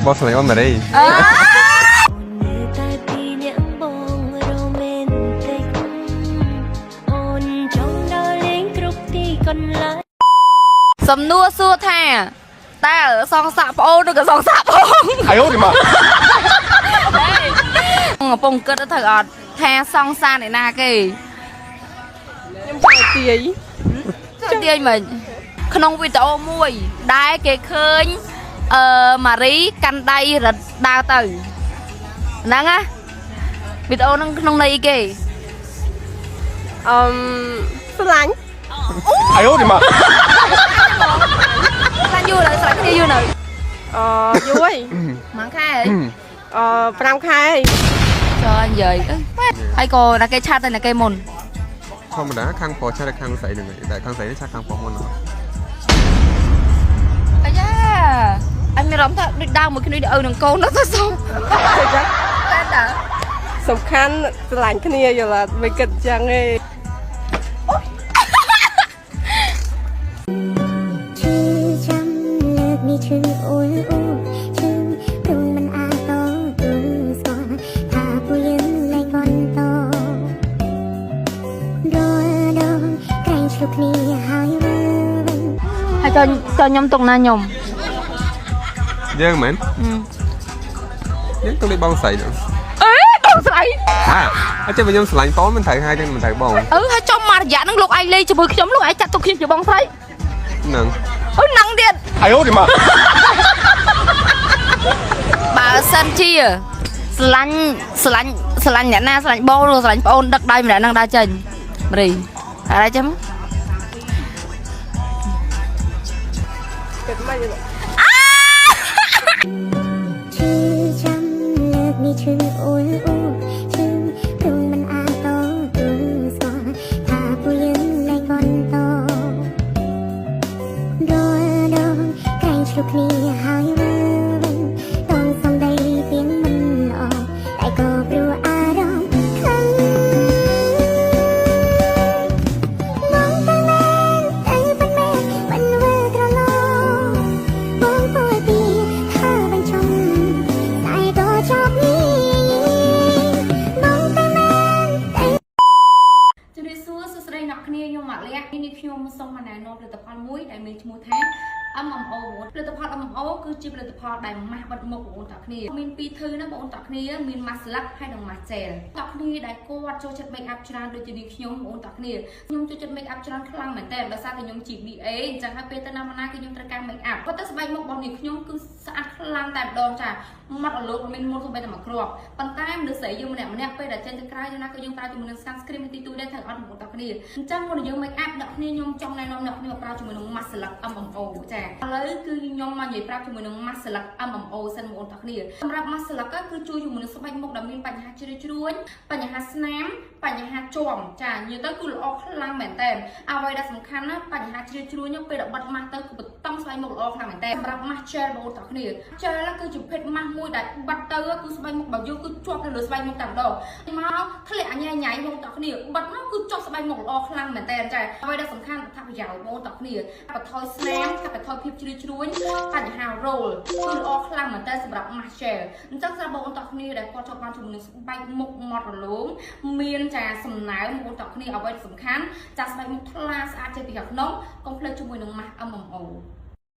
บอสไหนออนมาได้สำนัวสู้แท้แต่ซองสาบโอ้ดูกับซองสาบโอ้ไอ้โอ้ดิมาปงเกิดเถอะแท้ซองซาในนาเกยยังปล่อยเตียเตียเหมือนขนมวิตาโอมวยได้เกยเคยมารีกันไดระดาวตื่นนั่งอะวิตาโอนั่งขนมในเกยสลังไอ้โอ้ดิมาสลังยูเลยสลังที่ยูเลยยุ้ยมังค่ายปรามค่ายcho anh vậy ai cô là cây cha tên là cây mồn ธรรมดาข้างพอใช่ข้างใสหนึ่งแต่ข้างใสได้ใช่ข้างพอมันเหรอไอ้ย่าอันมีร้องถ้าดาวมือขึ้นด้วยหนึ่งโกนแล้วจะส่งสำคัญสลายคณีอยู่ละไม่เกิดจังเลยให้cho nhomตรงนั้นnhom เยอะเหมือนยังต้องได้บ้องใส่เนาะบ้องใส่อาจจะเป็นยมสลายต้อนมันถ่ายให้จังมันถ่ายบ้องให้cho mà dạ năng lục ai lên cho bữa nhóm lục ai chặt tục khi cho bong thấy nằng nằng điện ai ố đi mà bà sân chi à slan nhã na slan bô rồi slan ôn đất đây mình đã năng đa trình gì ở đây chấmนี่ខ្ញុំសូមមកណែនាំផលិតផលមួយដែលមានឈ្មោះថា MMO ផលិតផល MMO គឺជាផលិតផលដែលម៉ាស់បិទមុខបងប្អូនតាគ្នាមានពីរធឺណាបងប្អូនតាគ្នាមាន mask ស្លឹកហើយនិង mask gel តាគ្នាដែលគាត់ចូលចិត្ត make up ច្រើនដូចជានេះខ្ញុំបងប្អូនតាគ្នាខ្ញុំចូលចិត្ត make up ច្រើនខ្លាំងមែនតើដោយសារតែខ្ញុំជា BA អញ្ចឹងហើយពេលទៅណាមកណាគឺខ្ញុំត្រូវការ make up គាត់ទៅស្បែកមុខរបស់នេះខ្ញុំគឺស្អាតខ្លាំងតែម្ដងចាមាត់រលោងមានមុនសូម្បីតែមួយគ្រាប់ប៉ុន្តែមនុស្សស្រីយើងម្នាក់ពេលដែលចេញទៅក្រៅយ៉ាងណាក៏យើងប្រើជាមួយនឹង sunscreen ទីទូដែរត្រូវអត់បងប្អូនតាគ្នាអញ្ចឹងមុនយើង make up អ្នកគ្នាខ្ញុំចង់ណែនាំអ្នកគ្នាប្រើជាមួយនឹង mask ស្លឹក MMO ចាឥឡូវគឺខ្ញុំមកនិយាយប្រាប់ជាមួយនឹង mask ស្លឹក MMO សិនបងប្អូនតាគ្នាសម្រាប់ mask ស្លឹកគឺជួយជាមួយនឹងស្បែកមុខដែលមានបញ្ហាជ្រីជ្រួញបញ្ហាស្នាមបញ្ហាជាំចានិយាយទៅគឺល្អខ្លាំងមែនតើអ្វីដែលសំខាន់ណាបញ្ហាជ្រីជ្រួញពេលដែលបិទ mask ទៅគឺបន្តស្បែកមុខល្អខ្លាំងមែនតើសម្រាប់ mask gel បងប្អូនតាគ្នា gel គឺជាភេទ mask មួយដែលបាត់ទៅគឺស្បែកមុខរបស់យើងគឺជាប់នៅលើស្បែកមុខតែម្ដងមកធ្លាក់ញ៉ៃញ៉ៃបងប្អូនតាគ្នាបាត់មកគឺជាប់ស្បែកមុខល្អខ្លាំងមែនតើចាអ្វីដែលសំខាន់ថាប្រយោជន៍បងប្អូនតាគ្នាបន្ថយស្នាមបន្ថយភាពជ្រីជ្រួញបញ្ហា roll គឺល្អខ្លាំងមែនតើសម្រាប់ mask gel អញ្ចឹងសម្រាប់បងប្អូនតាគ្នាដែលគាត់ចូលបានជាមួយនឹងស្បែកមុខមាត់រលោងមានចាសំណើមបងប្អូនតាគ្នាអ្វីសំខាន់ចាស្បែកមុខថ្លាស្អាតចេញពីខាងក្នុងកុំភ្លេចជាមួយនឹង mask MMO